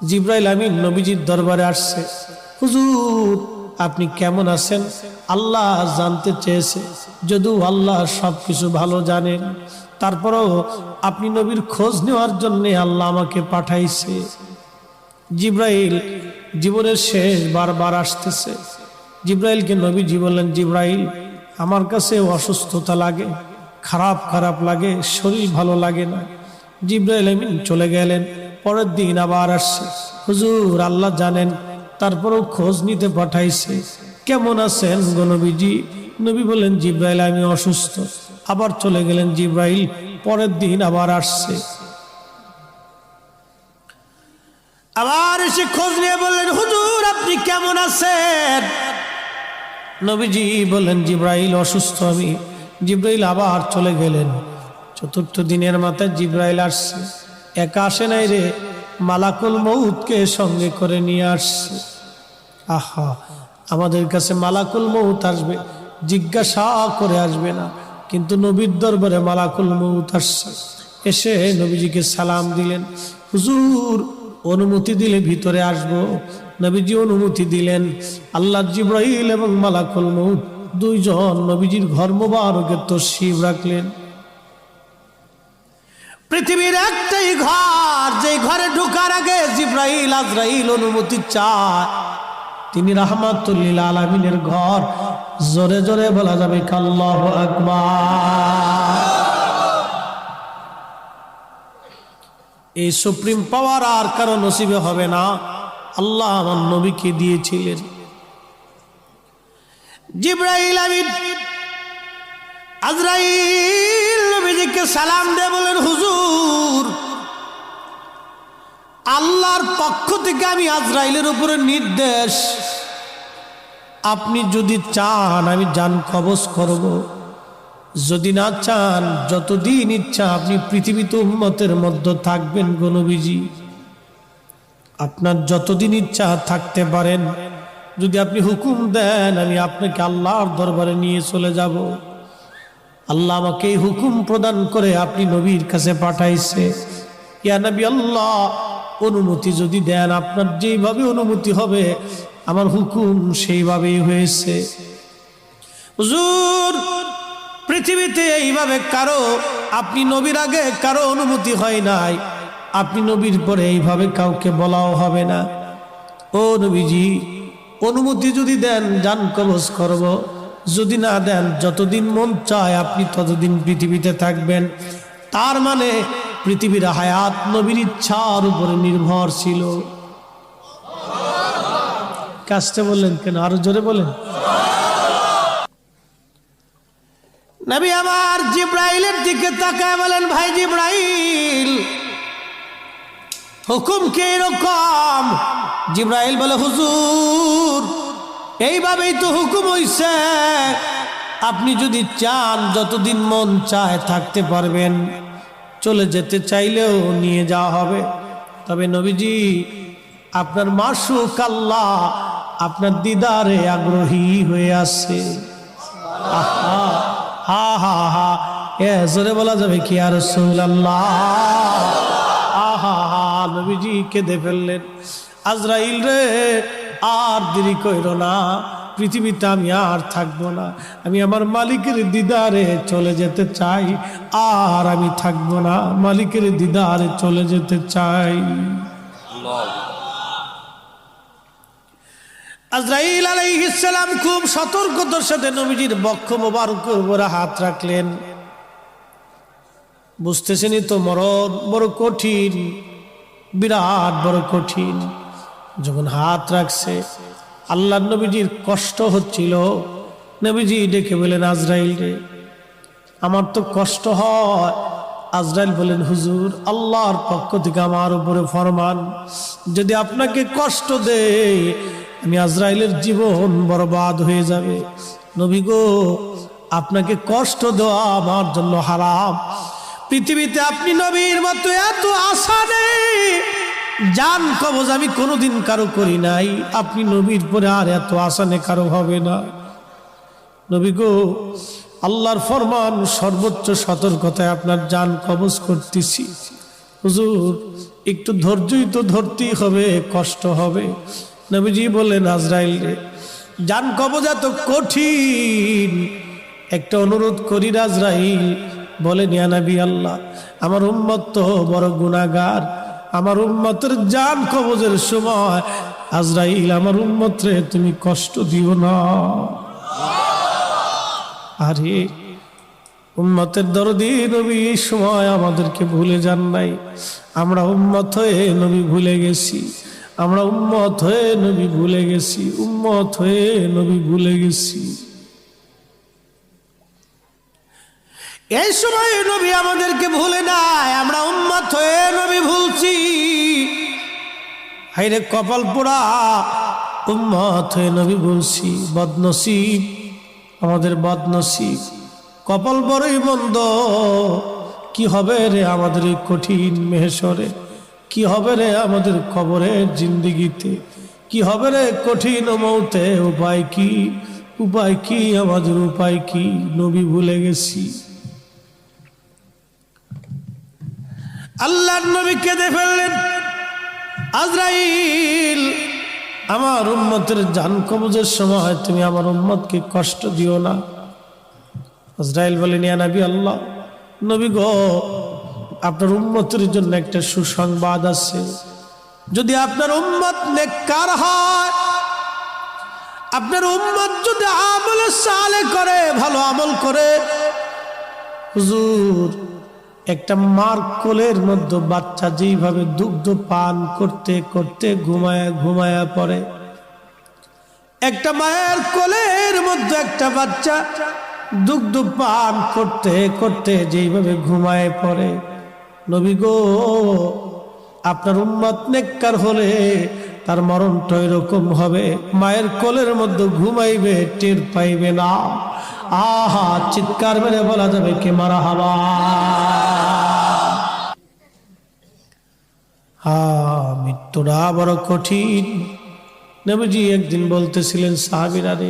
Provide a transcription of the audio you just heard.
জিবরাইল আমিন নবীজির দরবারে আসছে। হুজুর আপনি কেমন আছেন? আল্লাহ জানতে চেয়েছে। যদিও আল্লাহ সবকিছু ভালো জানেন, তারপরও আপনি নবীর খোঁজ নেওয়ার জন্য আল্লাহ আমাকে পাঠাইছে। জিবরাইল জীবনের শেষ বারবার আসতেছে। জিবরাইলকে নবীজি বললেন, জিবরাইল আমার কাছে অসুস্থতা লাগে, খারাপ খারাপ লাগে, শরীর ভালো লাগে না। জিবরাইল আমিন চলে গেলেন। পরের দিন আবার আসছে। হুজুর আল্লাহ জানেন, তারপরেও খোঁজ নিতে পাঠাইছে। কেমন আছেন গো নবীজি? নবী বলেন, জিবরাইল আমি অসুস্থ। আবার চলে গেলেন জিবরাইল। পরের দিন আবার আসছে। আবার এসে খোঁজ নিয়ে বললেন, হুজুর আপনি কেমন আছেন? নবীজি বললেন, জিবরাইল অসুস্থ আমি। জিবরাইল আবার চলে গেলেন। চতুর্থ দিনের মাথায় জিবরাইল আসছে। একা আসে নাই রে, মালাকুল মউতকে সঙ্গে করে নিয়ে আসছে। আহা, আমাদের কাছে মালাকুল মউত আসবে, জিজ্ঞাসা করে আসবে না, কিন্তু নবীর দরবারে মালাকুল মউত আসছে। এসে নবীজিকে সালাম দিলেন। হুজুর অনুমতি দিলে ভিতরে আসব। নবীজি অনুমতি দিলেন। আল্লাহ জিবরাইল এবং মালাকুল মউত দুইজন নবীজির ঘর মোবারকে তশরিফ রাখলেন। পৃথিবীর একটাই ঘর, যে ঘরে ঢোকার আগে জিবরাইল আজরাইল অনুমতি চায়, তিনি রাহমাতুল লিল আলামিনের ঘর। জোরে জোরে বলা যাবে আল্লাহু আকবার। এই সুপ্রিম পাওয়ার আর কারো নসিবে হবে না, আল্লাহ আমার নবীকে দিয়েছিলেন। জিবরাইল আমিন আজরাইল নবীজিকে সালাম দিয়ে বলেন, হুজুর আল্লাহর পক্ষ থেকে আমি আজরাইলের উপরে নির্দেশ, আপনি যদি চান আমি জান কবজ করব, যদি না চান যতদিন ইচ্ছা আপনি পৃথিবীতে উম্মতের মধ্যে থাকবেন গো নবীজি। আপনার যতদিন ইচ্ছা থাকতে পারেন, যদি আপনি হুকুম দেন আমি আপনাকে আল্লাহর দরবারে নিয়ে চলে যাব। আল্লাহ আমাকে এই হুকুম প্রদান করে আপনি নবীর কাছে পাঠাইছে। ইয়া নবী আল্লাহ, অনুমতি যদি দেন, আপনার যেইভাবে অনুমতি হবে আমার হুকুম সেইভাবেই হয়েছে। হুজুর পৃথিবীতে এইভাবে কারো, আপনি নবীর আগে কারো অনুমতি হয় নাই, আপনি নবীর পরে এইভাবে কাউকে বলাও হবে না। ও নবীজি অনুমতি যদি দেন জান কবজ করব, যদি না দেন যতদিন মন চায় আপনি ততদিন পৃথিবীতে থাকবেন। তার মানে পৃথিবীর হায়াত নবীর ইচ্ছার উপরে নির্ভরশীল। কাজটা বললেন কেন? আরো জোরে বলেন। নবী আমার জিবরাইলের দিকে তাকায় বলেন, ভাই জিবরাইল হুকুম কে এরকম? জিবরাইল বলে, হুজুর এইভাবেই তো হুকুম হইছে, আপনি যদি চান যতদিন মন চায় থাকতে পারবেন, চলে যেতে চাইলেও নিয়ে যাওয়া হবে। তবে নবীজি আপনার মাশউক আল্লাহ আপনার দিদারে আগ্রহী হয়ে আছে। আহা হা হা হা, এ জোরে বলা যাবে কি আর রাসূলুল্লাহ? আহা হা, নবীজি কেঁদে ফেললেন। আজরাইল রে আর দেরি কইরো না, পৃথিবীতে আমি আর থাকবো না, আমি আমার মালিকের দিদারে চলে যেতে চাই, আর আমি থাকবো না, মালিকের দিদারে চলে যেতে চাই। আজরাইল আলাইহিস সালাম খুব সতর্কতার সাথে নবীজির বক্ষ মোবারকের উপরে হাত রাখলেন। বুঝতেছেনই তো মরণ বড় কঠিন, বিরাট বড় কঠিন। যখন হাত রাখছে আল্লাহ নবীজির কষ্ট হচ্ছিল। নবীজি ডেকে বলেন, আজরাইল রে আমার তো কষ্ট হয়। আজরাইল বলেন, হুজুর আল্লাহর পক্ষ থেকে আমার উপরে ফরমান, যদি আপনাকে কষ্ট দেয় আমি আজরাইলের জীবন বরবাদ হয়ে যাবে। নবী গো আপনাকে কষ্ট দেওয়া আমার জন্য হারাম। পৃথিবীতে আপনি নবীর মতো এত আশা নেই, জান কবজ আমি কোনোদিন কারো করি নাই, আপনি নবীর পরে আর এত আশা নেই কারো হবে না। নবী গো আল্লাহর ফরমান, সর্বোচ্চ সতর্কতায় আপনার জান কবজ করতেছি। হুজুর একটু ধৈর্যই তো ধরতেই হবে, কষ্ট হবে। নবীজি বললেন, আজরাইল রে, জান কবজ এত কঠিন, একটা অনুরোধ করি আজরাইল। বলেন, ইয়া নবী আল্লাহ, আমার উম্মত তো বড় গুনাহগার, আমার উম্মতের জান কবজের সময় আজরাইল আমার উম্মত রে তুমি কষ্ট দিও না। আরে উম্মতের দরদি নবী এই সময় আমাদেরকে ভুলে যান নাই। আমরা উম্মত হয়ে নবী ভুলে গেছি, আমরা উম্মত হয়ে নবী ভুলে গেছি, উম্মত হয়ে নবী ভুলে গেছি। এই সময় নবী আমাদেরকে ভুলে নাই, আমরা উম্মত হয়ে নবী ভুলছি। হায়রে কপাল পোড়া, উম্মত হয়ে নবী ভুলছি। বদনসিব, আমাদের বদনসিব, কপাল বড়ই মন্দ। কি হবে রে আমাদের এই কঠিন মেহশরে, কি হবে রে আমাদের কবরের জিন্দেগিতে, কি হবে রে কঠিন মৌতে। উপায় কি, উপায় কি, আমাদের উপায় কি? নবী ভুলে গেছি। আল্লাহর নবী কেঁদে ফেললেন, আজরাইল আমার উম্মতের জান কবজের সময় তুমি আমার উম্মতকে কষ্ট দিও না। আজরাইল বলেন, ইয়া নবী আল্লাহ, নবী গো, আপনার উম্মতের জন্য একটা সুসংবাদ আছে। যদি আপনার উম্মত নেককার হয়, আপনার উম্মত যদি আমলে সালে করে, ভালো আমল করে, হুজুর একটা মার কোলের মধ্যে বাচ্চা যেইভাবে দুগ্ধ পান করতে করতে ঘুমায়া ঘুমায়া পড়ে, একটা মায়ের কোলের মধ্যে একটা বাচ্চা দুগ্ধ পান করতে করতে যেইভাবে ঘুমায় পড়ে, নবী গো, আপনার উম্মত নেককার হলে তার মরণটা এরকম হবে, মায়ের কোলের মধ্যে ঘুমাইবে, টের পাইবে না। আহা, চিৎকার মেরে বলা যাবে কে মারহাবা। মৃত্যুটা বড় কঠিন। নবীজি একদিন বলতেছিলেন সাহাবীরা রে,